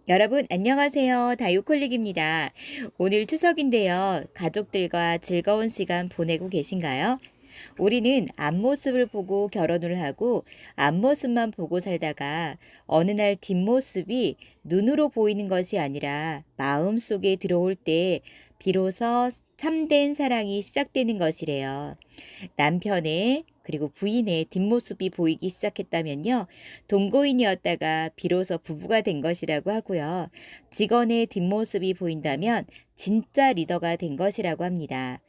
여러분 안녕하세요. 다육홀릭입니다. 오늘 추석인데요. 가족들과 즐거운 시간 보내고 계신가요? 우리는 앞모습을 보고 결혼을 하고 앞모습만 보고 살다가 어느 날 뒷모습이 눈으로 보이는 것이 아니라 마음속에 들어올 때 비로소 참된 사랑이 시작되는 것이래요. 남편의 그리고 부인의 뒷모습이 보이기 시작했다면요. 동거인이었다가 비로소 부부가 된 것이라고 하고요. 직원의 뒷모습이 보인다면 진짜 리더가 된 것이라고 합니다.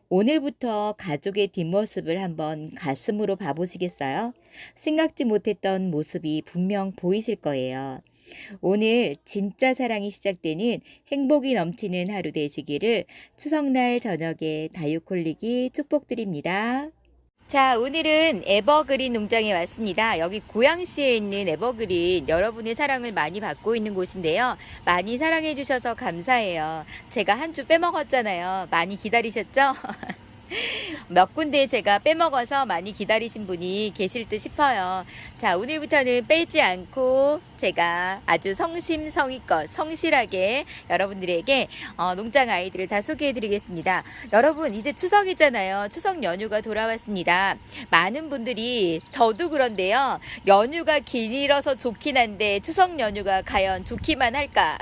오늘부터 가족의 뒷모습을 한번 가슴으로 봐보시겠어요? 생각지 못했던 모습이 분명 보이실 거예요. 오늘 진짜 사랑이 시작되는 행복이 넘치는 하루 되시기를 추석날 저녁에 다육홀릭이 축복드립니다. 자, 오늘은 에버그린 농장에 왔습니다. 여기 고양시에 있는 에버그린, 여러분의 사랑을 많이 받고 있는 곳인데요. 많이 사랑해 주셔서 감사해요. 제가 한 주 빼먹었잖아요. 많이 기다리셨죠? 몇 군데 제가 빼먹어서 많이 기다리신 분이 계실 듯 싶어요. 자, 오늘부터는 빼지 않고 제가 아주 성심성의껏 성실하게 여러분들에게 농장 아이들을 다 소개해 드리겠습니다. 여러분, 이제 추석이잖아요. 추석 연휴가 돌아왔습니다. 많은 분들이, 저도 그런데요, 연휴가 길어서 좋긴 한데 추석 연휴가 과연 좋기만 할까?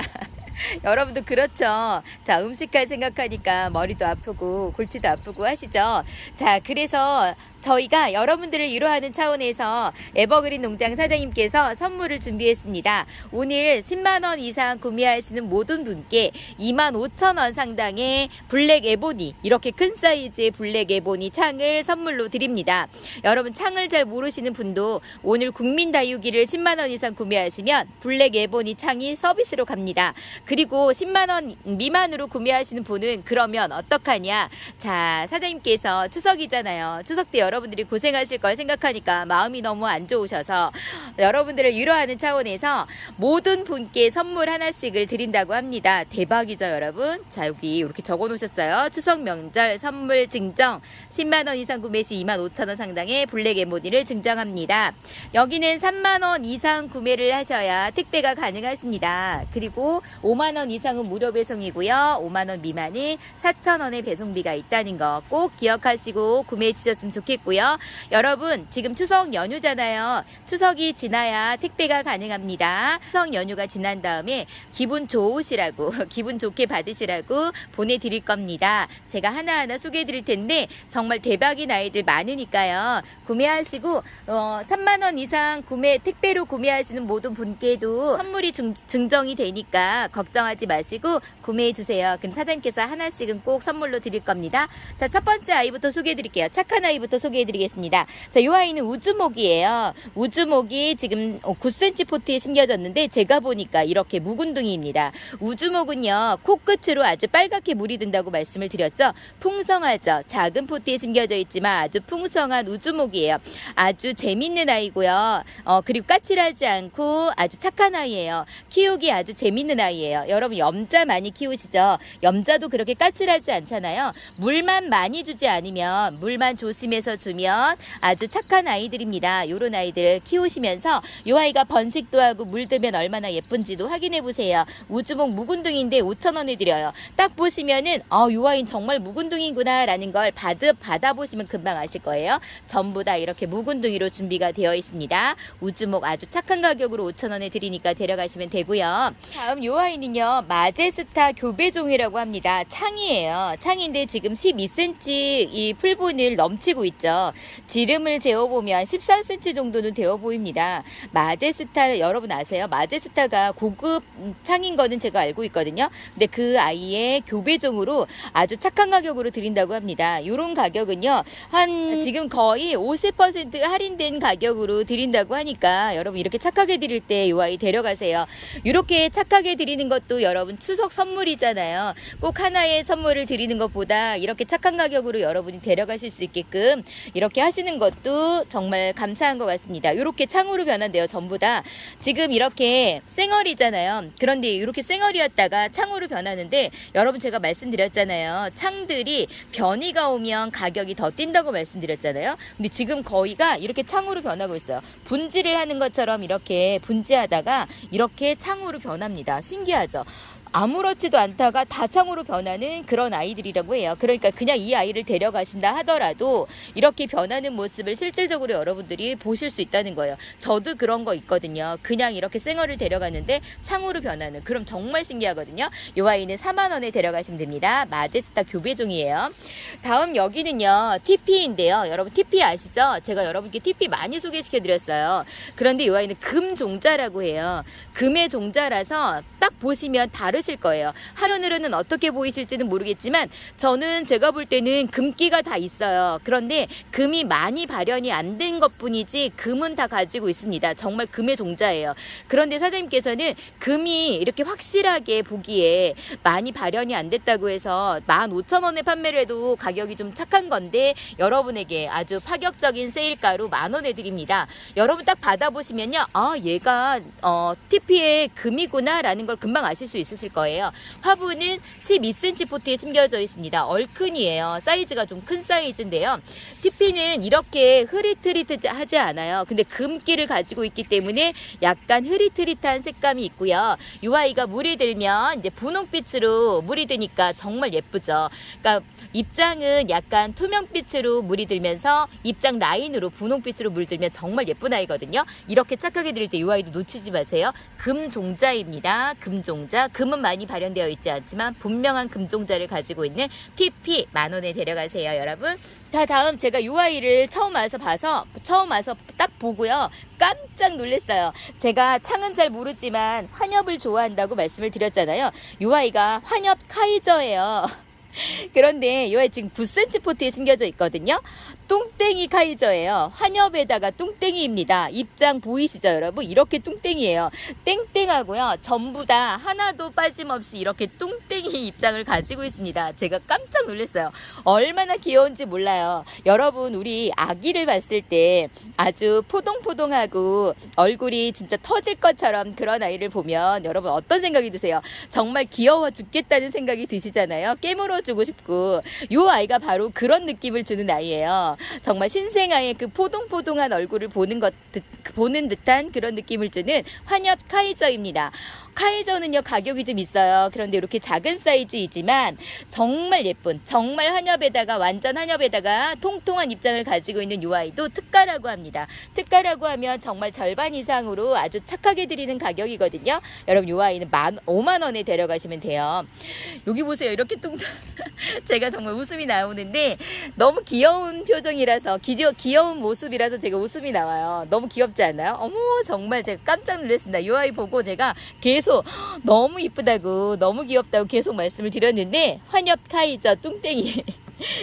여러분도 그렇죠. 자, 음식할 생각하니까 머리도 아프고 골치도 아프고 하시죠. 자, 그래서 저희가 여러분들을 위로하는 차원에서 에버그린 농장 사장님께서 선물을 준비했습니다. 오늘 10만원 이상 구매하시는 모든 분께 25,000원 상당의 블랙 에보니, 이렇게 큰 사이즈의 블랙 에보니 창을 선물로 드립니다. 여러분, 창을 잘 모르시는 분도 오늘 국민다육이를 10만원 이상 구매하시면 블랙 에보니 창이 서비스로 갑니다. 그리고 10만원 미만으로 구매하시는 분은 그러면 어떡하냐. 자, 사장님께서 추석이잖아요. 추석 때 여러분들이 고생하실 걸 생각하니까 마음이 너무 안 좋으셔서 여러분들을 위로하는 차원에서 모든 분께 선물 하나씩을 드린다고 합니다. 대박이죠, 여러분? 자, 여기 이렇게 적어 놓으셨어요. 추석 명절 선물 증정 10만원 이상 구매 시 25,000원 상당의 블랙 에모니를 증정합니다. 여기는 3만원 이상 구매를 하셔야 택배가 가능하십니다. 그리고 5만원 이상은 무료 배송이고요. 5만원 미만은 4,000원의 배송비가 있다는 거 꼭 기억하시고 구매해 주셨으면 좋겠고요. 여러분, 지금 추석 연휴잖아요. 추석이 지나야 택배가 가능합니다. 추석 연휴가 지난 다음에 기분 좋으시라고 기분 좋게 받으시라고 보내드릴 겁니다. 제가 하나하나 소개해 드릴 텐데 정말 대박인 아이들 많으니까요. 구매하시고 3만원 이상 택배로 구매하시는 모든 분께도 선물이 증정이 되니까 걱정하지 마시고 구매해 주세요. 그럼 사장님께서 하나씩은 꼭 선물로 드릴 겁니다. 자, 첫 번째 아이부터 소개해 드릴게요. 착한 아이부터 소개해 드리겠습니다. 자, 이 아이는 우주목이에요. 우주목이 지금 9cm 포트에 심겨졌는데 제가 보니까 이렇게 묵은둥이입니다. 우주목은요, 코끝으로 아주 빨갛게 물이 든다고 말씀을 드렸죠. 풍성하죠. 작은 포트에 심겨져 있지만 아주 풍성한 우주목이에요. 아주 재밌는 아이고요. 그리고 까칠하지 않고 아주 착한 아이예요. 키우기 아주 재밌는 아이예요. 여러분, 염자 많이 키우시죠? 염자도 그렇게 까칠하지 않잖아요. 물만 많이 주지 않으면, 물만 조심해서 주면 아주 착한 아이들입니다. 요런 아이들 키우시면서 요 아이가 번식도 하고 물들면 얼마나 예쁜지도 확인해 보세요. 우주목 묵은둥이인데 5,000원에 드려요. 딱 보시면은 요 아이는 정말 묵은둥이구나 라는 걸 받아보시면 금방 아실 거예요. 전부 다 이렇게 묵은둥이로 준비가 되어 있습니다. 우주목 아주 착한 가격으로 5,000원에 드리니까 데려가시면 되고요. 다음 요 아이는요, 마제스타 교배종이라고 합니다. 창이에요. 창인데 지금 12cm 이 풀분을 넘치고 있죠. 지름을 재어보면 14cm 정도는 되어 보입니다. 마제스타를 여러분 아세요? 마제스타가 고급 창인 거는 제가 알고 있거든요. 근데 그 아이의 교배종으로 아주 착한 가격으로 드린다고 합니다. 요런 가격은요, 지금 거의 50% 할인된 가격으로 드린다고 하니까 여러분 이렇게 착하게 드릴 때 이 아이 데려가세요. 이렇게 착하게 드리는 것도 여러분 추석 선물이잖아요. 꼭 하나의 선물을 드리는 것보다 이렇게 착한 가격으로 여러분이 데려가실 수 있게끔 이렇게 하시는 것도 정말 감사한 것 같습니다. 이렇게 창으로 변한대요. 전부 다 지금 이렇게 쌩얼이잖아요. 그런데 이렇게 쌩얼이었다가 창으로 변하는데 여러분 제가 말씀드렸잖아요. 창들이 변이가 오면 가격이 더 뛴다고 말씀드렸잖아요. 근데 지금 거의가 이렇게 창으로 변하고 있어요. 분지를 하는 것처럼 이렇게 분지하다가 이렇게 창으로 변합니다. 신기하죠? 아무렇지도 않다가 다창으로 변하는 그런 아이들이라고 해요. 그러니까 그냥 이 아이를 데려가신다 하더라도 이렇게 변하는 모습을 실질적으로 여러분들이 보실 수 있다는 거예요. 저도 그런 거 있거든요. 그냥 이렇게 쌩얼을 데려가는데 창으로 변하는, 그럼 정말 신기하거든요. 이 아이는 4만 원에 데려가시면 됩니다. 마제스타 교배종이에요. 다음 여기는요, TP인데요. 여러분 TP 아시죠? 제가 여러분께 TP 많이 소개시켜 드렸어요. 그런데 이 아이는 금 종자라고 해요. 금의 종자라서 딱 보시면 다르실 거예요. 화면으로는 어떻게 보이실지는 모르겠지만 저는 제가 볼 때는 금기가 다 있어요. 그런데 금이 많이 발현이 안 된 것뿐이지 금은 다 가지고 있습니다. 정말 금의 종자예요. 그런데 사장님께서는 금이 이렇게 확실하게 보기에 많이 발현이 안 됐다고 해서 15,000원에 판매를 해도 가격이 좀 착한 건데 여러분에게 아주 파격적인 세일가로 10,000원에 드립니다. 여러분 딱 받아보시면요, 아 얘가 TP의 금이구나 라는 걸 금방 아실 수 있으실 거예요. 화분은 12cm 포트에 심겨져 있습니다. 얼큰이에요. 사이즈가 좀 큰 사이즈인데요. TP는 이렇게 흐릿흐릿하지 않아요. 근데 금기를 가지고 있기 때문에 약간 흐릿흐릿한 색감이 있고요. 이 아이가 물이 들면 이제 분홍빛으로 물이 드니까 정말 예쁘죠. 그러니까 입장은 약간 투명빛으로 물이 들면서 입장 라인으로 분홍빛으로 물들면 정말 예쁜 아이거든요. 이렇게 착하게 드릴 때 이 아이도 놓치지 마세요. 금종자입니다. 금종자. 금은 많이 발현되어 있지 않지만 분명한 금종자를 가지고 있는 TP 10,000원에 데려가세요, 여러분. 자, 다음 제가 이 아이를 처음 와서 딱 보고요, 깜짝 놀랐어요. 제가 창은 잘 모르지만 환엽을 좋아한다고 말씀을 드렸잖아요. 이 아이가 환엽 카이저예요. 그런데 이 아이 지금 9cm 포트에 심겨져 있거든요. 뚱땡이 카이저예요. 환엽에다가 뚱땡이입니다. 입장 보이시죠, 여러분? 이렇게 뚱땡이에요. 땡땡하고요. 전부 다 하나도 빠짐없이 이렇게 뚱땡이 입장을 가지고 있습니다. 제가 깜짝 놀랐어요. 얼마나 귀여운지 몰라요. 여러분, 우리 아기를 봤을 때 아주 포동포동하고 얼굴이 진짜 터질 것처럼 그런 아이를 보면 여러분 어떤 생각이 드세요? 정말 귀여워 죽겠다는 생각이 드시잖아요. 깨물어주고 싶고. 이 아이가 바로 그런 느낌을 주는 아이예요. 정말 신생아의 그 포동포동한 얼굴을 보는 듯한 그런 느낌을 주는 환엽 카이저입니다. 카이저는요 가격이 좀 있어요. 그런데 이렇게 작은 사이즈이지만 정말 예쁜, 정말 환엽에다가 완전 환엽에다가 통통한 입장을 가지고 있는 이 아이도 특가라고 합니다. 특가라고 하면 정말 절반 이상으로 아주 착하게 드리는 가격이거든요. 여러분 이 아이는 5만원에 데려가시면 돼요. 여기 보세요. 이렇게 제가 정말 웃음이 나오는데 너무 귀여운 표정이라서 귀여운 모습이라서 제가 웃음이 나와요. 너무 귀엽지 않나요? 어머 정말 제가 깜짝 놀랐습니다. 이 아이 보고 제가 계속 너무 이쁘다고 너무 귀엽다고 계속 말씀을 드렸는데 환엽 카이저 뚱땡이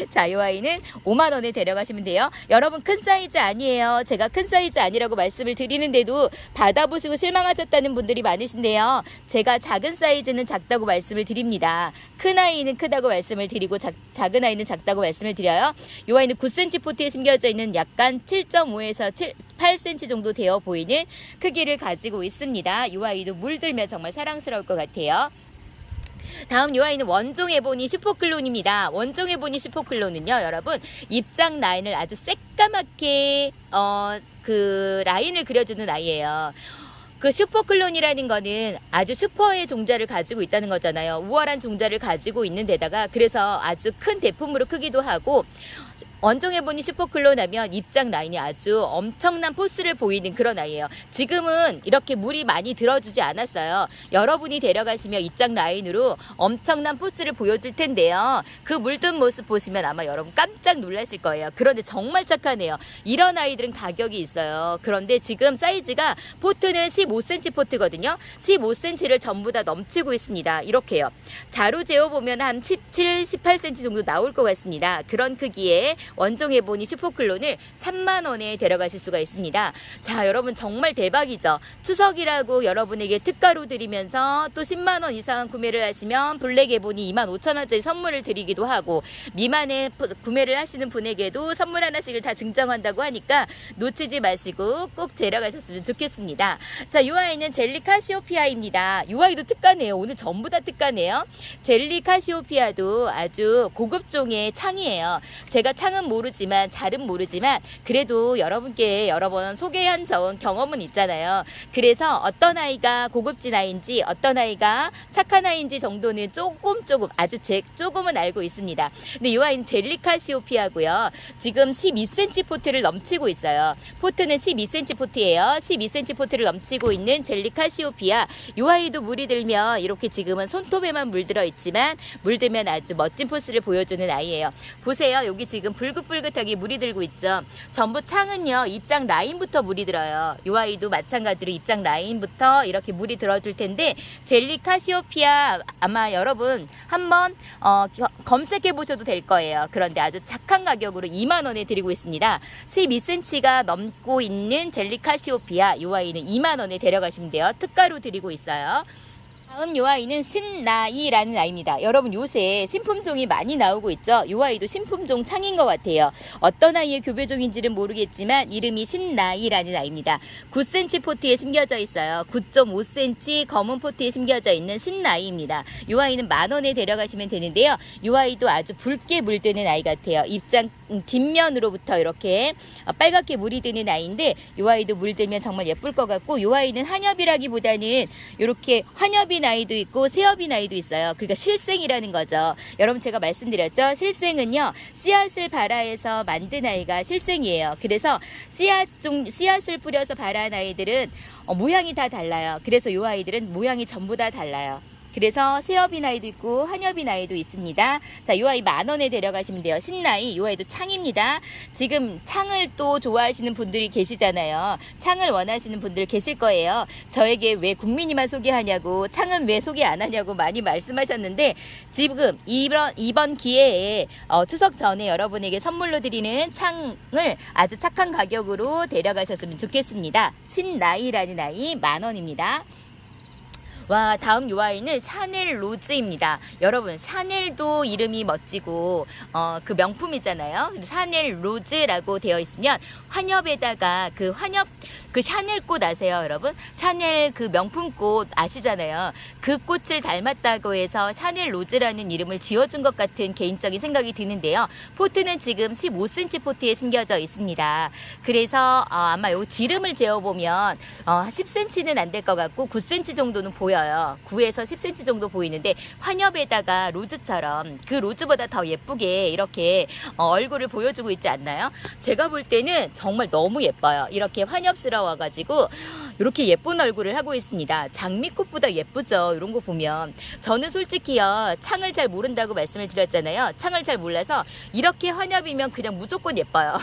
자, 이 아이는 5만원에 데려가시면 돼요. 여러분 큰 사이즈 아니에요. 제가 큰 사이즈 아니라고 말씀을 드리는데도 받아보시고 실망하셨다는 분들이 많으신데요. 제가 작은 사이즈는 작다고 말씀을 드립니다. 큰 아이는 크다고 말씀을 드리고 작은 아이는 작다고 말씀을 드려요. 이 아이는 9cm 포트에 심겨져 있는 약간 7.5에서 8cm 정도 되어 보이는 크기를 가지고 있습니다. 이 아이도 물들면 정말 사랑스러울 것 같아요. 다음 이 아이는 원종 에보니 슈퍼클론입니다. 원종 에보니 슈퍼클론은요, 여러분 입장 라인을 아주 새까맣게 그 라인을 그려주는 아이예요. 그 슈퍼클론이라는 거는 아주 슈퍼의 종자를 가지고 있다는 거잖아요. 우월한 종자를 가지고 있는 데다가 그래서 아주 큰 대품으로 크기도 하고, 원종해보니 슈퍼클론 하면 입장 라인이 아주 엄청난 포스를 보이는 그런 아이예요. 지금은 이렇게 물이 많이 들어주지 않았어요. 여러분이 데려가시면 입장 라인으로 엄청난 포스를 보여줄 텐데요. 그 물든 모습 보시면 아마 여러분 깜짝 놀라실 거예요. 그런데 정말 착하네요. 이런 아이들은 가격이 있어요. 그런데 지금 사이즈가 포트는 15cm 포트거든요. 15cm를 전부 다 넘치고 있습니다. 이렇게요. 자로 재어보면 한 17, 18cm 정도 나올 것 같습니다. 그런 크기에 원종 에보니 슈퍼클론을 3만 원에 데려가실 수가 있습니다. 자, 여러분 정말 대박이죠. 추석이라고 여러분에게 특가로 드리면서 또 10만 원 이상 구매를 하시면 블랙 에보니 2만 5천 원짜리 선물을 드리기도 하고, 미만의 구매를 하시는 분에게도 선물 하나씩을 다 증정한다고 하니까 놓치지 마시고 꼭 데려가셨으면 좋겠습니다. 자, 이 아이는 젤리 카시오피아입니다. 이 아이도 특가네요. 오늘 전부 다 특가네요. 젤리 카시오피아도 아주 고급종의 창이에요. 제가 창은 모르지만, 잘은 모르지만 그래도 여러분께 여러 번 소개한 경험은 있잖아요. 그래서 어떤 아이가 고급진 아이인지, 어떤 아이가 착한 아이인지 정도는 조금 아주 조금은 알고 있습니다. 근데 이 아이는 젤리 카시오피아고요. 지금 12cm 포트를 넘치고 있어요. 포트는 12cm 포트예요. 12cm 포트를 넘치고 있는 젤리 카시오피아. 이 아이도 물이 들면 이렇게 지금은 손톱에만 물들어 있지만 물들면 아주 멋진 포스를 보여주는 아이예요. 보세요. 여기 지금 불긋불긋하게 물이 들고 있죠. 전부 창은요, 입장 라인부터 물이 들어요. 이 아이도 마찬가지로 입장 라인부터 이렇게 물이 들어줄 텐데, 젤리 카시오피아 아마 여러분 한번 검색해 보셔도 될 거예요. 그런데 아주 착한 가격으로 2만 원에 드리고 있습니다. 12cm가 넘고 있는 젤리 카시오피아, 이 아이는 2만 원에 데려가시면 돼요. 특가로 드리고 있어요. 다음 요 아이는 신나이라는 아이입니다. 여러분 요새 신품종이 많이 나오고 있죠. 요 아이도 신품종 창인 것 같아요. 어떤 아이의 교배종인지는 모르겠지만 이름이 신나이라는 아이입니다. 9cm 포트에 심겨져 있어요. 9.5cm 검은 포트에 심겨져 있는 신나이입니다. 요 아이는 만 원에 데려가시면 되는데요. 요 아이도 아주 붉게 물드는 아이 같아요. 입장 뒷면으로부터 이렇게 빨갛게 물이 드는 아이인데, 요 아이도 물들면 정말 예쁠 것 같고, 요 아이는 한엽이라기보다는 이렇게 환엽인 아이도 있고 새엽인 아이도 있어요. 그러니까 실생이라는 거죠. 여러분 제가 말씀드렸죠. 실생은요, 씨앗을 발아해서 만든 아이가 실생이에요. 그래서 씨앗을 뿌려서 발아한 아이들은 모양이 다 달라요. 그래서 요 아이들은 모양이 전부 다 달라요. 그래서 새엽인 아이도 있고 한엽인 아이도 있습니다. 자, 이 아이 만 원에 데려가시면 돼요. 신나이. 이 아이도 창입니다. 지금 창을 또 좋아하시는 분들이 계시잖아요. 창을 원하시는 분들 계실 거예요. 저에게 왜 국민이만 소개하냐고, 창은 왜 소개 안 하냐고 많이 말씀하셨는데, 지금 이번 기회에 추석 전에 여러분에게 선물로 드리는 창을 아주 착한 가격으로 데려가셨으면 좋겠습니다. 신나이라는 아이 만 원입니다. 와, 다음 요 아이는 샤넬 로즈입니다. 여러분 샤넬도 이름이 멋지고 그 명품이잖아요. 샤넬 로즈라고 되어 있으면 환엽에다가 그 샤넬 꽃 아세요, 여러분? 샤넬 그 명품꽃 아시잖아요. 그 꽃을 닮았다고 해서 샤넬 로즈라는 이름을 지어준 것 같은 개인적인 생각이 드는데요. 포트는 지금 15cm 포트에 심겨져 있습니다. 그래서 아마 요 지름을 재어보면 10cm는 안 될 것 같고 9cm 정도는 보여요. 9에서 10cm 정도 보이는데, 환엽에다가 로즈처럼 그 로즈보다 더 예쁘게 이렇게 얼굴을 보여주고 있지 않나요? 제가 볼 때는 정말 너무 예뻐요. 이렇게 환엽스러워가지고 이렇게 예쁜 얼굴을 하고 있습니다. 장미꽃보다 예쁘죠. 이런 거 보면. 저는 솔직히요, 창을 잘 모른다고 말씀을 드렸잖아요. 창을 잘 몰라서 이렇게 환엽이면 그냥 무조건 예뻐요.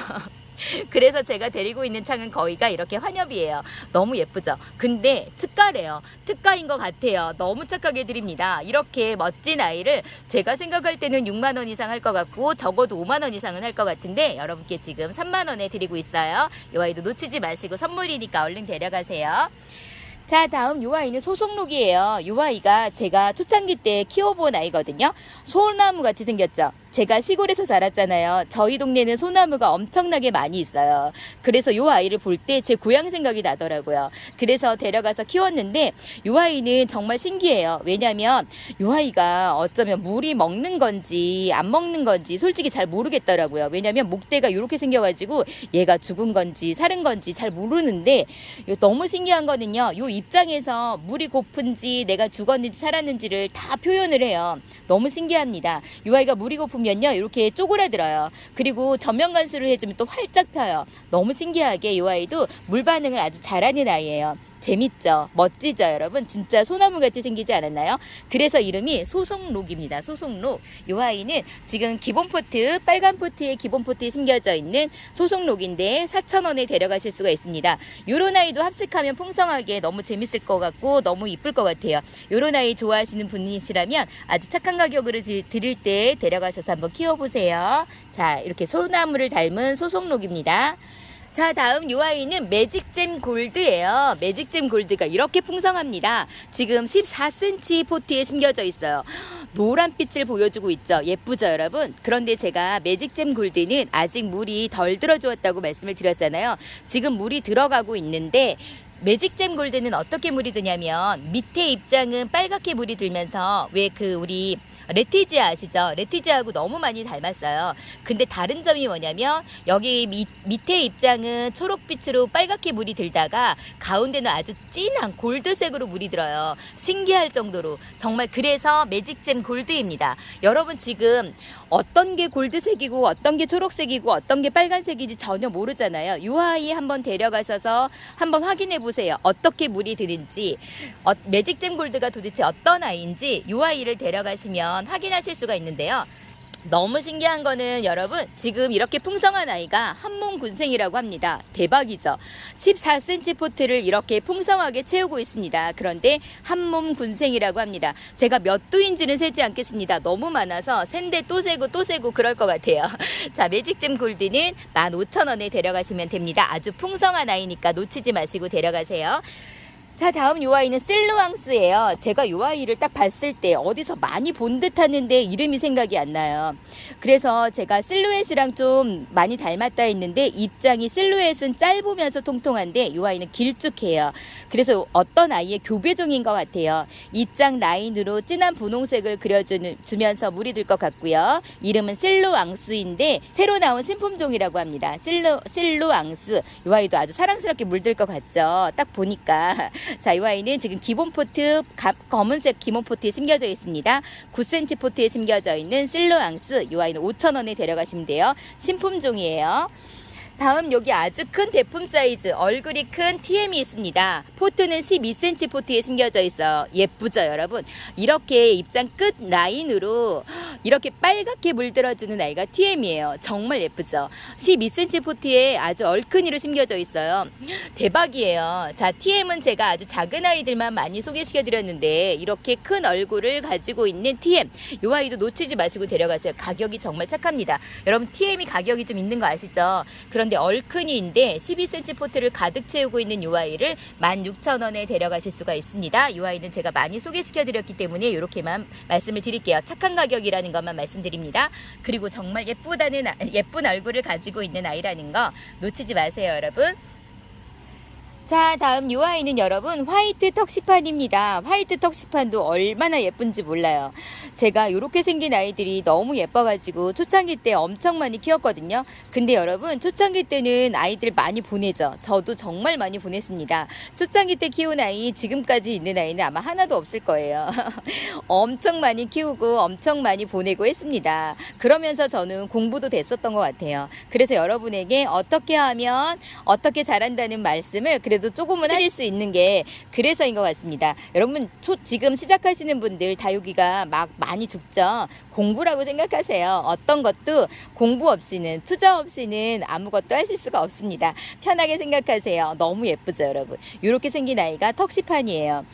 그래서 제가 데리고 있는 창은 거의가 이렇게 환엽이에요. 너무 예쁘죠. 근데 특가래요. 특가인 것 같아요. 너무 착하게 드립니다. 이렇게 멋진 아이를 제가 생각할 때는 6만 원 이상 할 것 같고, 적어도 5만 원 이상은 할 것 같은데, 여러분께 지금 3만 원에 드리고 있어요. 이 아이도 놓치지 마시고 선물이니까 얼른 데려가세요. 자, 다음 요 아이는 소송록이에요. 요 아이가 제가 초창기 때 키워본 아이거든요. 소나무 같이 생겼죠. 제가 시골에서 자랐잖아요. 저희 동네는 소나무가 엄청나게 많이 있어요. 그래서 요 아이를 볼 때 제 고향 생각이 나더라고요. 그래서 데려가서 키웠는데, 요 아이는 정말 신기해요. 왜냐면 요 아이가 어쩌면 물이 먹는 건지 안 먹는 건지 솔직히 잘 모르겠더라고요. 왜냐면 목대가 이렇게 생겨가지고 얘가 죽은 건지 살은 건지 잘 모르는데, 너무 신기한 거는요, 요 입장에서 물이 고픈지 내가 죽었는지 살았는지를 다 표현을 해요. 너무 신기합니다. 요 아이가 물이 고프면요, 이렇게 쪼그라들어요. 그리고 전면 관수를 해주면 또 활짝 펴요. 너무 신기하게 이 아이도 물 반응을 아주 잘하는 아이예요. 재밌죠? 멋지죠, 여러분? 진짜 소나무같이 생기지 않았나요? 그래서 이름이 소송록입니다. 소송록. 이 아이는 지금 기본 포트, 빨간 포트에 기본 포트에 심겨져 있는 소송록인데 4,000원에 데려가실 수가 있습니다. 요런 아이도 합식하면 풍성하게 너무 재밌을 것 같고 너무 이쁠 것 같아요. 요런 아이 좋아하시는 분이시라면 아주 착한 가격으로 드릴 때 데려가셔서 한번 키워보세요. 자, 이렇게 소나무를 닮은 소송록입니다. 자, 다음 요 아이는 매직잼 골드예요. 매직잼 골드가 이렇게 풍성합니다. 지금 14cm 포트에 심겨져 있어요. 노란빛을 보여주고 있죠. 예쁘죠, 여러분? 그런데 제가 매직잼 골드는 아직 물이 덜 들어주었다고 말씀을 드렸잖아요. 지금 물이 들어가고 있는데 매직잼 골드는 어떻게 물이 드냐면 밑에 입장은 빨갛게 물이 들면서 왜 우리 레티지아 아시죠? 레티지아하고 너무 많이 닮았어요. 근데 다른 점이 뭐냐면 여기 밑에 입장은 초록빛으로 빨갛게 물이 들다가 가운데는 아주 진한 골드색으로 물이 들어요. 신기할 정도로. 정말 그래서 매직잼 골드입니다. 여러분 지금 어떤 게 골드색이고 어떤 게 초록색이고 어떤 게 빨간색인지 전혀 모르잖아요. 이 아이 한번 데려가셔서 한번 확인해 보세요. 어떻게 물이 드는지 매직잼 골드가 도대체 어떤 아이인지 이 아이를 데려가시면 확인하실 수가 있는데요. 너무 신기한 거는 여러분 지금 이렇게 풍성한 아이가 한몸 군생이라고 합니다. 대박이죠. 14cm 포트를 이렇게 풍성하게 채우고 있습니다. 그런데 한몸 군생이라고 합니다. 제가 몇 두인지는 세지 않겠습니다. 너무 많아서 샌데 또 세고 또 세고 그럴 것 같아요. 자, 매직잼 골드는 15,000원에 데려가시면 됩니다. 아주 풍성한 아이니까 놓치지 마시고 데려가세요. 자, 다음 요 아이는 실루앙스예요. 제가 요 아이를 딱 봤을 때 어디서 많이 본 듯 하는데 이름이 생각이 안 나요. 그래서 제가 실루엣이랑 좀 많이 닮았다 했는데 입장이 실루엣은 짧으면서 통통한데 요 아이는 길쭉해요. 그래서 어떤 아이의 교배종인 것 같아요. 입장 라인으로 진한 분홍색을 그려주면서 물이 들 것 같고요. 이름은 실루앙스인데 새로 나온 신품종이라고 합니다. 실루앙스. 요 아이도 아주 사랑스럽게 물들 것 같죠. 딱 보니까. 자, 이 아이는 지금 기본 포트 검은색 기본 포트에 심겨져 있습니다. 9cm 포트에 심겨져 있는 실루앙스. 이 아이는 5,000원에 데려가시면 돼요. 신품종이에요. 다음 여기 아주 큰 대품 사이즈 얼굴이 큰 TM이 있습니다. 포트는 12cm 포트에 심겨져 있어요. 예쁘죠, 여러분? 이렇게 입장 끝 라인으로 이렇게 빨갛게 물들어주는 아이가 TM이에요. 정말 예쁘죠? 12cm 포트에 아주 얼큰이로 심겨져 있어요. 대박이에요. 자, TM은 제가 아주 작은 아이들만 많이 소개시켜 드렸는데 이렇게 큰 얼굴을 가지고 있는 TM 이 아이도 놓치지 마시고 데려가세요. 가격이 정말 착합니다. 여러분 TM이 가격이 좀 있는 거 아시죠? 그런데 얼큰이인데 12cm 포트를 가득 채우고 있는 이 아이를 16,000원에 데려가실 수가 있습니다. 이 아이는 제가 많이 소개시켜 드렸기 때문에 이렇게만 말씀을 드릴게요. 착한 가격이라는 것만 말씀드립니다. 그리고 정말 예쁜 얼굴을 가지고 있는 아이라는 거 놓치지 마세요, 여러분. 자, 다음 이 아이는 여러분 화이트 턱시판입니다. 화이트 턱시판도 얼마나 예쁜지 몰라요. 제가 이렇게 생긴 아이들이 너무 예뻐가지고 초창기 때 엄청 많이 키웠거든요. 근데 여러분 초창기 때는 아이들 많이 보내죠. 저도 정말 많이 보냈습니다. 초창기 때 키운 아이 지금까지 있는 아이는 아마 하나도 없을 거예요. 엄청 많이 키우고 엄청 많이 보내고 했습니다. 그러면서 저는 공부도 됐었던 것 같아요. 그래서 여러분에게 어떻게 하면 어떻게 잘한다는 말씀을 그래도 조금은 해줄 수 있는 게 그래서인 것 같습니다. 여러분 지금 시작하시는 분들 다육이가 막 많이 죽죠. 공부라고 생각하세요. 어떤 것도 공부 없이는 투자 없이는 아무것도 하실 수가 없습니다. 편하게 생각하세요. 너무 예쁘죠, 여러분? 이렇게 생긴 아이가 턱시판이에요.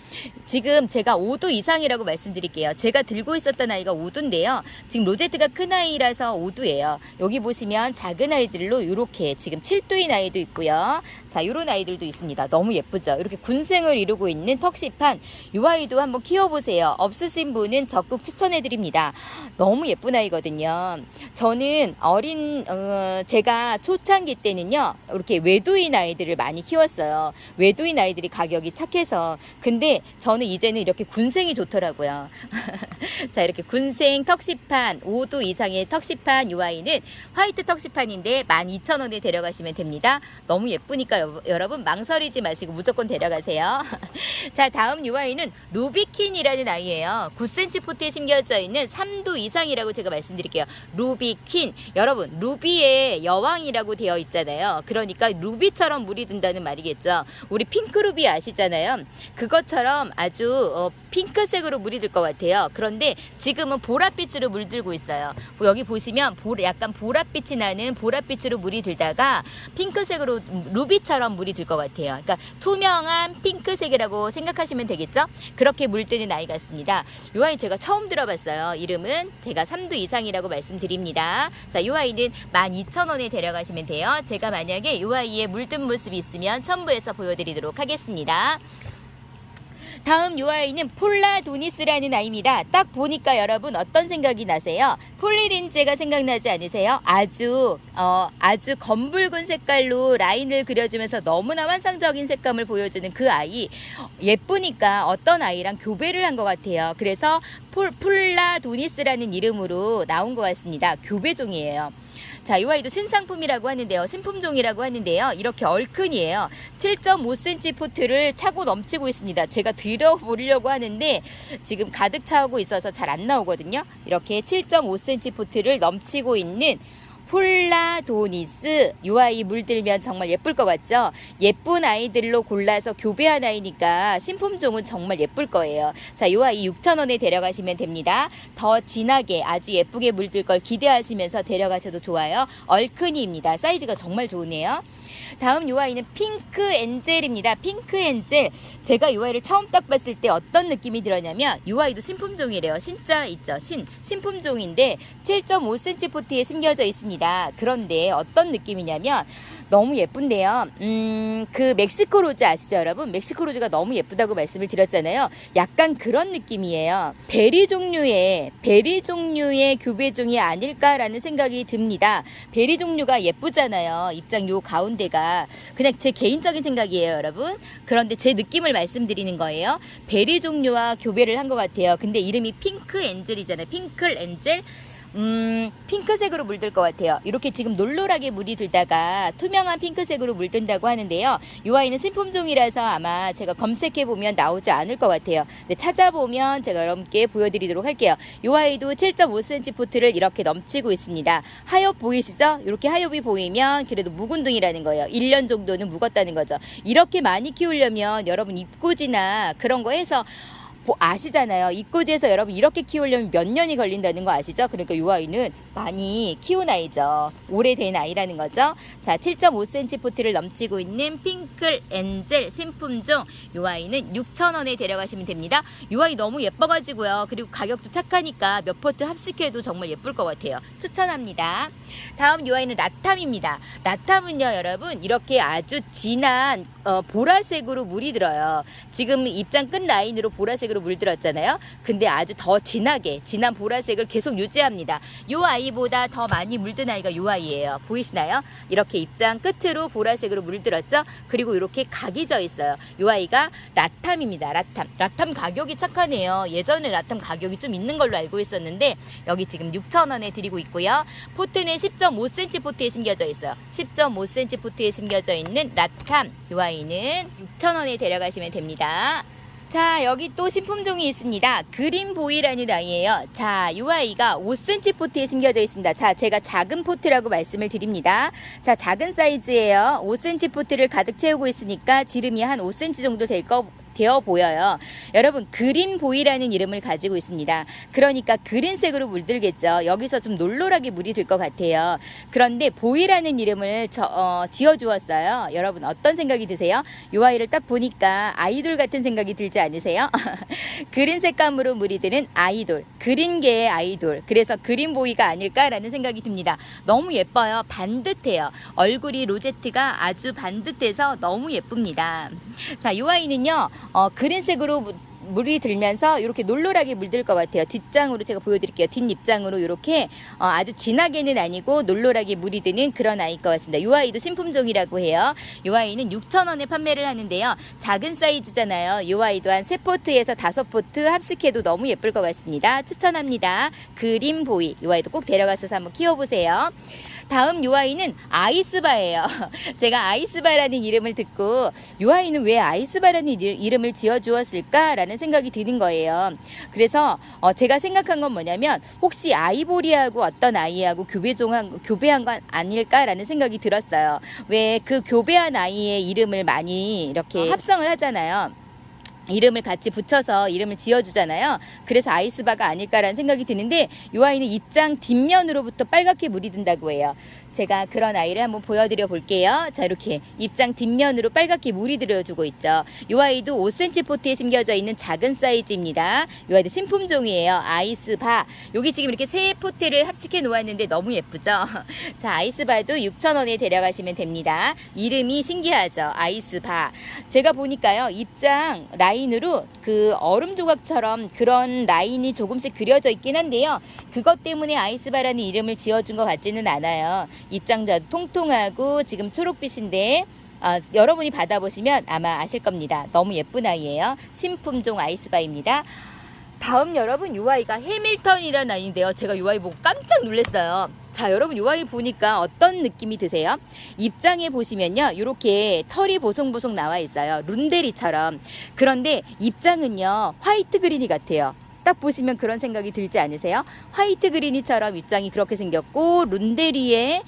지금 제가 5두 이상이라고 말씀드릴게요. 제가 들고 있었던 아이가 5두인데요. 지금 로제트가 큰 아이라서 5두예요. 여기 보시면 작은 아이들로 이렇게 지금 7두인 아이도 있고요. 자, 이런 아이들도 있습니다. 너무 예쁘죠? 이렇게 군생을 이루고 있는 턱시판 이 아이도 한번 키워보세요. 없으신 분은 적극 추천해드립니다. 너무 예쁜 아이거든요. 저는 제가 초창기 때는요 이렇게 외두인 아이들을 많이 키웠어요. 외두인 아이들이 가격이 착해서. 근데 저는 이제는 이렇게 군생이 좋더라고요. 자, 이렇게 군생 턱시판 5두 이상의 턱시판 이 아이는 화이트 턱시판인데 12,000원에 데려가시면 됩니다. 너무 예쁘니까 여러분 망설이 망설이지 마시고 무조건 데려가세요. 자, 다음 이 아이는 루비퀸이라는 아이예요. 9cm 포트에 심겨져 있는 3도 이상이라고 제가 말씀드릴게요. 루비퀸. 여러분, 루비의 여왕이라고 되어 있잖아요. 그러니까 루비처럼 물이 든다는 말이겠죠. 우리 핑크루비 아시잖아요. 그것처럼 아주 핑크색으로 물이 들 것 같아요. 그런데 지금은 보랏빛으로 물들고 있어요. 여기 보시면 약간 보랏빛이 나는 보랏빛으로 물이 들다가 핑크색으로 루비처럼 물이 들 것 같아요. 그러니까 투명한 핑크색이라고 생각하시면 되겠죠? 그렇게 물드는 아이 같습니다. 이 아이 제가 처음 들어봤어요. 이름은 제가 3도 이상이라고 말씀드립니다. 자, 이 아이는 12,000원에 데려가시면 돼요. 제가 만약에 이 아이의 물든 모습이 있으면 첨부해서 보여드리도록 하겠습니다. 다음 요 아이는 폴라도니스라는 아이입니다. 딱 보니까 여러분 어떤 생각이 나세요? 폴리린제가 생각나지 않으세요? 아주 검붉은 색깔로 라인을 그려주면서 너무나 환상적인 색감을 보여주는 그 아이. 예쁘니까 어떤 아이랑 교배를 한 것 같아요. 그래서 폴라도니스라는 이름으로 나온 것 같습니다. 교배종이에요. 자, 이 아이도 신상품이라고 하는데요. 신품종이라고 하는데요. 이렇게 얼큰이에요. 7.5cm 포트를 차고 넘치고 있습니다. 제가 들어보려고 하는데 지금 가득 차오고 있어서 잘 안 나오거든요. 이렇게 7.5cm 포트를 넘치고 있는 폴라도니스. 이 아이 물들면 정말 예쁠 것 같죠? 예쁜 아이들로 골라서 교배한 아이니까 신품종은 정말 예쁠 거예요. 자, 이 아이 6,000원에 데려가시면 됩니다. 더 진하게 아주 예쁘게 물들 걸 기대하시면서 데려가셔도 좋아요. 얼큰이입니다. 사이즈가 정말 좋으네요. 다음 이 아이는 핑크 엔젤입니다. 핑크 엔젤. 제가 이 아이를 처음 딱 봤을 때 어떤 느낌이 들었냐면 이 아이도 신품종이래요. 신자 있죠. 신품종인데 7.5cm 포트에 심겨져 있습니다. 그런데 어떤 느낌이냐면 너무 예쁜데요. 그 멕시코 로즈 아시죠, 여러분? 멕시코 로즈가 너무 예쁘다고 말씀을 드렸잖아요. 약간 그런 느낌이에요. 베리 종류의 교배종이 아닐까라는 생각이 듭니다. 베리 종류가 예쁘잖아요. 입장 요 가운데가. 그냥 제 개인적인 생각이에요, 여러분. 그런데 제 느낌을 말씀드리는 거예요. 베리 종류와 교배를 한 것 같아요. 근데 이름이 핑크 엔젤이잖아요. 핑클 엔젤. 핑크색으로 물들 것 같아요. 이렇게 지금 놀놀하게 물이 들다가 투명한 핑크색으로 물든다고 하는데요. 이 아이는 신품종이라서 아마 제가 검색해보면 나오지 않을 것 같아요. 근데 찾아보면 제가 여러분께 보여드리도록 할게요. 이 아이도 7.5cm 포트를 이렇게 넘치고 있습니다. 하엽 보이시죠? 이렇게 하엽이 보이면 그래도 묵은둥이라는 거예요. 1년 정도는 묵었다는 거죠. 이렇게 많이 키우려면 여러분 입고지나 그런 거 해서 아시잖아요. 입고지에서 여러분 이렇게 키우려면 몇 년이 걸린다는 거 아시죠? 그러니까 이 아이는 많이 키운 아이죠. 오래된 아이라는 거죠. 자, 7.5cm 포트를 넘치고 있는 핑클 엔젤 신품종. 이 아이는 6,000원에 데려가시면 됩니다. 이 아이 너무 예뻐가지고요. 그리고 가격도 착하니까 몇 포트 합식해도 정말 예쁠 것 같아요. 추천합니다. 다음 이 아이는 라탐입니다. 라탐은요, 여러분 이렇게 아주 진한 보라색으로 물이 들어요. 지금 입장 끝 라인으로 보라색으로 물들었잖아요. 근데 아주 더 진한 보라색을 계속 유지합니다. 이 아이보다 더 많이 물든 아이가 이 아이예요. 보이시나요? 이렇게 입장 끝으로 보라색으로 물들었죠. 그리고 이렇게 각이 져 있어요. 이 아이가 라탐입니다. 라탐 가격이 착하네요. 예전에 라탐 가격이 좀 있는 걸로 알고 있었는데 여기 지금 6,000원에 드리고 있고요. 포트는 10.5cm 포트에 심겨져 있어요. 10.5cm 포트에 심겨져 있는 라탐. 이 아이는 6,000원에 데려가시면 됩니다. 자, 여기 또 신품종이 있습니다. 그린보이라는 아이예요. 자, 이 아이가 5cm 포트에 심겨져 있습니다. 자, 제가 작은 포트라고 말씀을 드립니다. 자, 작은 사이즈예요. 5cm 포트를 가득 채우고 있으니까 지름이 한 5cm 정도 되어 보여요. 여러분, 그린보이라는 이름을 가지고 있습니다. 그러니까 그린색으로 물들겠죠. 여기서 좀 놀놀하게 물이 들 것 같아요. 그런데 보이라는 이름을 지어주었어요. 여러분 어떤 생각이 드세요? 이 아이를 딱 보니까 아이돌 같은 생각이 들지 않으세요? 그린 색감으로 물이 드는 아이돌, 그린계의 아이돌. 그래서 그린보이가 아닐까라는 생각이 듭니다. 너무 예뻐요. 반듯해요. 얼굴이 로제트가 아주 반듯해서 너무 예쁩니다. 자, 이 아이는요 그린색으로 물이 들면서 이렇게 놀놀하게 물들 것 같아요. 뒷장으로 제가 보여드릴게요. 뒷입장으로 이렇게 아주 진하게는 아니고 놀놀하게 물이 드는 그런 아이일 것 같습니다. 이 아이도 신품종이라고 해요. 이 아이는 6,000원에 판매를 하는데요. 작은 사이즈잖아요. 이 아이도 한 3포트에서 5포트 합식해도 너무 예쁠 것 같습니다. 추천합니다. 그린보이. 이 아이도 꼭 데려가셔서 한번 키워보세요. 다음 요 아이는 아이스바예요. 제가 아이스바라는 이름을 듣고 요 아이는 왜 아이스바라는 이름을 지어주었을까라는 생각이 드는 거예요. 그래서 제가 생각한 건 뭐냐면 혹시 아이보리하고 어떤 아이하고 교배한 건 아닐까라는 생각이 들었어요. 왜 그 교배한 아이의 이름을 많이 이렇게 합성을 하잖아요. 이름을 같이 붙여서 이름을 지어주잖아요. 그래서 아이스바가 아닐까라는 생각이 드는데 이 아이는 입장 뒷면으로부터 빨갛게 물이 든다고 해요. 제가 그런 아이를 한번 보여드려 볼게요. 자, 이렇게 입장 뒷면으로 빨갛게 물이 들어주고 있죠. 이 아이도 5cm 포트에 심겨져 있는 작은 사이즈입니다. 이 아이도 신품종이에요. 아이스바. 여기 지금 이렇게 세 포트를 합식해 놓았는데 너무 예쁘죠? 자, 아이스바도 6,000원에 데려가시면 됩니다. 이름이 신기하죠? 아이스바. 제가 보니까요, 입장 라인으로 그 얼음 조각처럼 그런 라인이 조금씩 그려져 있긴 한데요. 그것 때문에 아이스바라는 이름을 지어준 것 같지는 않아요. 입장도 통통하고 지금 초록빛인데 여러분이 받아보시면 아마 아실 겁니다. 너무 예쁜 아이예요. 신품종 아이스바입니다. 다음 여러분 이 아이가 해밀턴이라는 아이인데요. 제가 이 아이 보고 깜짝 놀랐어요. 자, 여러분 이 아이 보니까 어떤 느낌이 드세요? 입장에 보시면요, 이렇게 털이 보송보송 나와 있어요. 룬데리처럼. 그런데 입장은요, 화이트 그린이 같아요. 딱 보시면 그런 생각이 들지 않으세요? 화이트 그린이처럼 입장이 그렇게 생겼고 룬데리에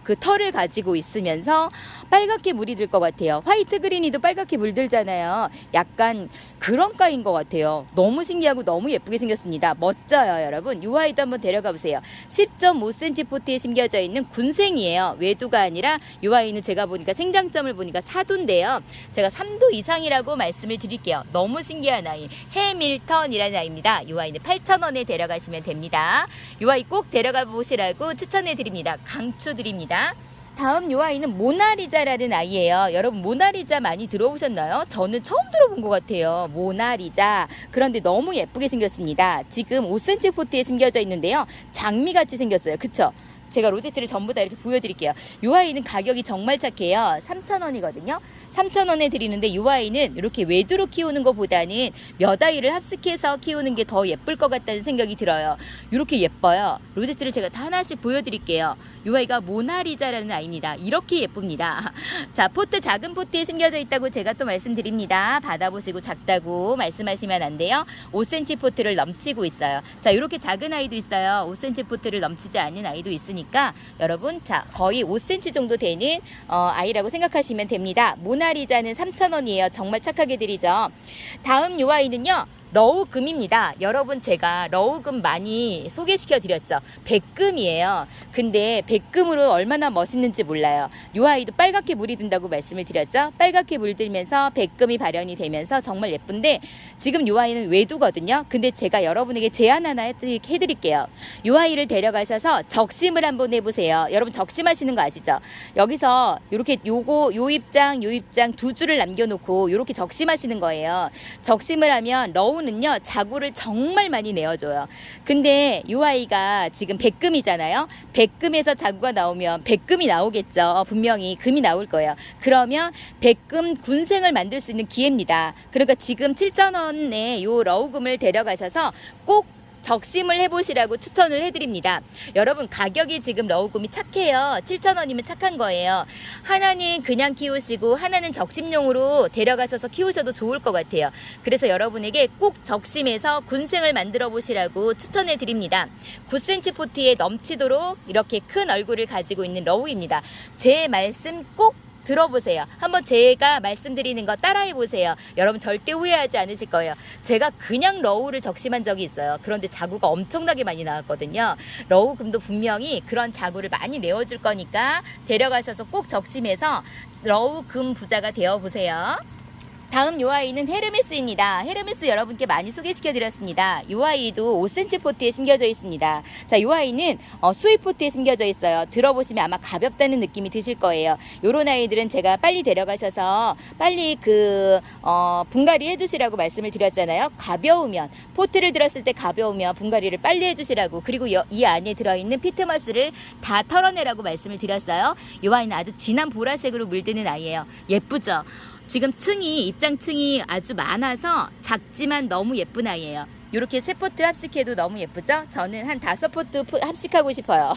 그 털을 가지고 있으면서 빨갛게 물이 들 것 같아요. 화이트 그린이도 빨갛게 물들잖아요. 약간 그런 과인 것 같아요. 너무 신기하고 너무 예쁘게 생겼습니다. 멋져요, 여러분. 이 아이도 한번 데려가 보세요. 10.5cm 포트에 심겨져 있는 군생이에요. 외두가 아니라 이 아이는 제가 보니까 생장점을 보니까 4도인데요. 제가 3도 이상이라고 말씀을 드릴게요. 너무 신기한 아이. 해밀턴이라는 아이입니다. 이 아이는 8,000원에 데려가시면 됩니다. 이 아이 꼭 데려가 보시라고 추천해 드립니다. 강추 드립니다. 다음 이 아이는 모나리자라는 아이예요. 여러분 모나리자 많이 들어보셨나요? 저는 처음 들어본 것 같아요. 모나리자. 그런데 너무 예쁘게 생겼습니다. 지금 5cm 포트에 심겨져 있는데요. 장미같이 생겼어요. 그쵸? 제가 로제츠를 전부 다 이렇게 보여드릴게요. 이 아이는 가격이 정말 착해요. 3,000원이거든요. 3,000원에 드리는데 이 아이는 이렇게 외두로 키우는 것보다는 몇 아이를 합식해서 키우는 게 더 예쁠 것 같다는 생각이 들어요. 이렇게 예뻐요. 로제츠를 제가 다 하나씩 보여드릴게요. 이 아이가 모나리자라는 아이입니다. 이렇게 예쁩니다. 자, 포트 작은 포트에 심겨져 있다고 제가 또 말씀드립니다. 받아보시고 작다고 말씀하시면 안 돼요. 5cm 포트를 넘치고 있어요. 자, 이렇게 작은 아이도 있어요. 5cm 포트를 넘치지 않는 아이도 있으니까 여러분, 자, 거의 5cm 정도 되는 아이라고 생각하시면 됩니다. 모나리자는 3,000원이에요. 정말 착하게 드리죠. 다음 이 아이는요, 러우금입니다. 여러분 제가 러우금 많이 소개시켜 드렸죠. 백금이에요. 근데 백금으로 얼마나 멋있는지 몰라요. 이 아이도 빨갛게 물이 든다고 말씀을 드렸죠. 빨갛게 물들면서 백금이 발현이 되면서 정말 예쁜데 지금 이 아이는 외두거든요. 근데 제가 여러분에게 제안 하나 해드릴게요. 이 아이를 데려가셔서 적심을 한번 해보세요. 여러분 적심하시는 거 아시죠? 여기서 이렇게 요 입장 두 줄을 남겨놓고 이렇게 적심하시는 거예요. 적심을 하면 러우는요 자구를 정말 많이 내어줘요. 근데 이 아이가 지금 백금이잖아요. 백금에서 자구가 나오면 백금이 나오겠죠. 분명히 금이 나올 거예요. 그러면 백금 군생을 만들 수 있는 기회입니다. 그러니까 지금 7,000원에 요 러우금을 데려가셔서 꼭 적심을 해보시라고 추천을 해드립니다. 여러분 가격이 지금 러우금이 착해요. 7,000원이면 착한 거예요. 하나는 그냥 키우시고 하나는 적심용으로 데려가셔서 키우셔도 좋을 것 같아요. 그래서 여러분에게 꼭 적심해서 군생을 만들어 보시라고 추천해 드립니다. 9cm 포트에 넘치도록 이렇게 큰 얼굴을 가지고 있는 러우입니다. 제 말씀 꼭 들어보세요. 한번 제가 말씀드리는 거 따라해 보세요. 여러분 절대 후회하지 않으실 거예요. 제가 그냥 러우를 적심한 적이 있어요. 그런데 자구가 엄청나게 많이 나왔거든요. 러우금도 분명히 그런 자구를 많이 내어줄 거니까 데려가셔서 꼭 적심해서 러우금 부자가 되어 보세요. 다음 요 아이는 헤르메스입니다. 헤르메스 여러분께 많이 소개시켜 드렸습니다. 요 아이도 5cm 포트에 심겨져 있습니다. 자, 요 아이는 수입 포트에 심겨져 있어요. 들어보시면 아마 가볍다는 느낌이 드실 거예요. 요런 아이들은 제가 빨리 데려가셔서 빨리 분갈이 해주시라고 말씀을 드렸잖아요. 가벼우면 포트를 들었을 때 가벼우면 분갈이를 빨리 해주시라고, 그리고 이 안에 들어있는 피트머스를 다 털어내라고 말씀을 드렸어요. 요 아이는 아주 진한 보라색으로 물드는 아이예요. 예쁘죠? 지금 입장층이 아주 많아서 작지만 너무 예쁜 아이예요. 이렇게 3포트 합식해도 너무 예쁘죠? 저는 한 5포트 합식하고 싶어요.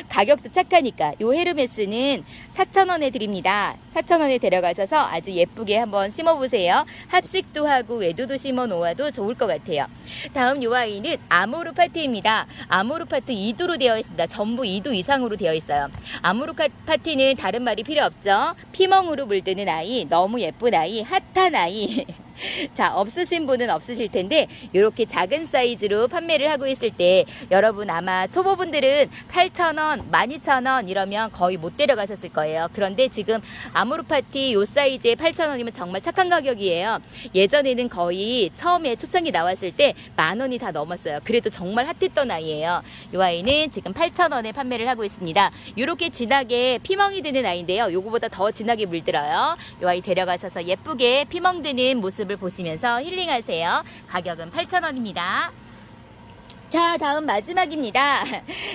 가격도 착하니까. 요 헤르메스는 4,000원에 드립니다. 4,000원에 데려가셔서 아주 예쁘게 한번 심어보세요. 합식도 하고 외도도 심어 놓아도 좋을 것 같아요. 다음 요 아이는 아모르 파티입니다. 아모르 파티 2도로 되어 있습니다. 전부 2도 이상으로 되어 있어요. 아모르 파티는 다른 말이 필요 없죠. 피멍으로 물드는 아이, 너무 예쁜 아이, 핫한 아이. 자, 없으신 분은 없으실 텐데 이렇게 작은 사이즈로 판매를 하고 있을 때 여러분 아마 초보분들은 8,000원, 12,000원 이러면 거의 못 데려가셨을 거예요. 그런데 지금 아모르파티 요 사이즈에 8,000원이면 정말 착한 가격이에요. 예전에는 거의 처음에 초창기 나왔을 때 10,000원이 다 넘었어요. 그래도 정말 핫했던 아이예요. 이 아이는 지금 8,000원에 판매를 하고 있습니다. 이렇게 진하게 피멍이 드는 아이인데요. 요거보다 더 진하게 물들어요. 이 아이 데려가셔서 예쁘게 피멍 드는 모습 을 보시면서 힐링하세요. 가격은 8,000원입니다. 자, 다음 마지막입니다.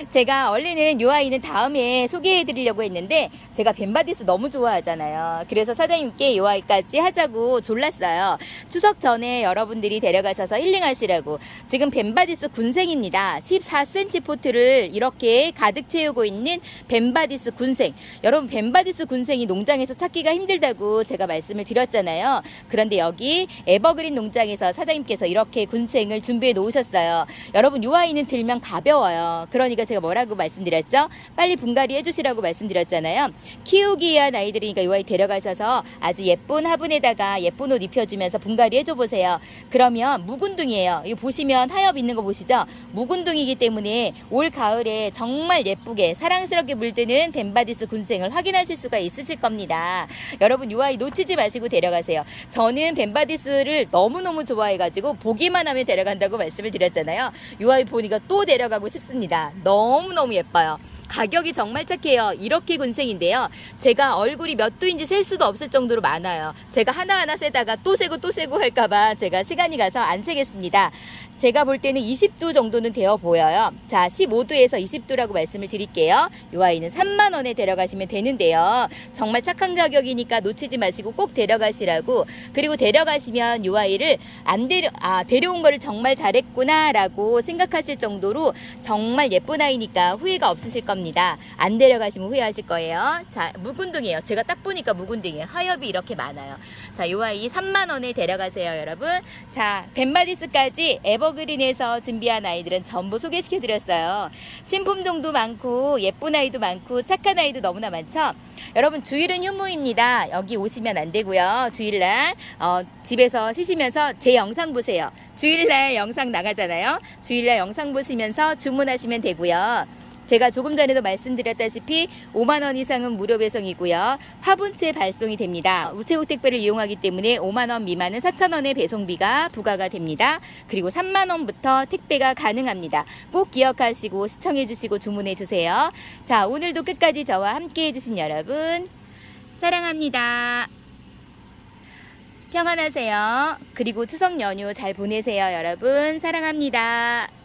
제가 원래는 이 아이는 다음에 소개해 드리려고 했는데 제가 벤바디스 너무 좋아하잖아요. 그래서 사장님께 이 아이까지 하자고 졸랐어요. 추석 전에 여러분들이 데려가셔서 힐링하시라고. 지금 벤바디스 군생입니다. 14cm 포트를 이렇게 가득 채우고 있는 벤바디스 군생. 여러분 벤바디스 군생이 농장에서 찾기가 힘들다고 제가 말씀을 드렸잖아요. 그런데 여기 에버그린 농장에서 사장님께서 이렇게 군생을 준비해 놓으셨어요. 여러분 이 아이는 들면 가벼워요. 그러니까 제가 뭐라고 말씀드렸죠? 빨리 분갈이 해주시라고 말씀드렸잖아요. 키우기 위한 아이들이니까 이 아이 데려가셔서 아주 예쁜 화분에다가 예쁜 옷 입혀주면서 분갈이 해줘보세요. 그러면 묵은둥이에요. 이거 보시면 하엽 있는 거 보시죠? 묵은둥이기 때문에 올 가을에 정말 예쁘게 사랑스럽게 물드는 벤바디스 군생을 확인하실 수가 있으실 겁니다. 여러분 이 아이 놓치지 마시고 데려가세요. 저는 벤바디스를 너무너무 좋아해가지고 보기만 하면 데려간다고 말씀을 드렸잖아요. 이 아이 보니까 또 데려가고 싶습니다. 너무너무 예뻐요. 가격이 정말 착해요. 이렇게 군생인데요. 제가 얼굴이 몇 도인지 셀 수도 없을 정도로 많아요. 제가 하나하나 세다가 또 세고 또 세고 할까봐 제가 시간이 가서 안 세겠습니다. 제가 볼 때는 20도 정도는 되어 보여요. 자, 15도에서 20도라고 말씀을 드릴게요. 이 아이는 3만원에 데려가시면 되는데요. 정말 착한 가격이니까 놓치지 마시고 꼭 데려가시라고. 그리고 데려가시면 이 아이를 데려온 거를 정말 잘했구나 라고 생각하실 정도로 정말 예쁜 아이니까 후회가 없으실 겁니다. 안 데려가시면 후회하실 거예요. 자, 묵은둥이에요. 제가 딱 보니까 묵은둥이에요. 하엽이 이렇게 많아요. 자, 이 아이 3만원에 데려가세요, 여러분. 자, 벤바디스까지 에버그린에서 준비한 아이들은 전부 소개시켜드렸어요. 신품종도 많고 예쁜 아이도 많고 착한 아이도 너무나 많죠. 여러분 주일은 휴무입니다. 여기 오시면 안 되고요. 주일날 집에서 쉬시면서 제 영상 보세요. 주일날 영상 나가잖아요. 주일날 영상 보시면서 주문하시면 되고요. 제가 조금 전에도 말씀드렸다시피 5만원 이상은 무료 배송이고요. 화분채 발송이 됩니다. 우체국 택배를 이용하기 때문에 5만원 미만은 4,000원의 배송비가 부과가 됩니다. 그리고 3만원부터 택배가 가능합니다. 꼭 기억하시고 시청해주시고 주문해주세요. 자, 오늘도 끝까지 저와 함께 해주신 여러분 사랑합니다. 평안하세요. 그리고 추석 연휴 잘 보내세요, 여러분. 사랑합니다.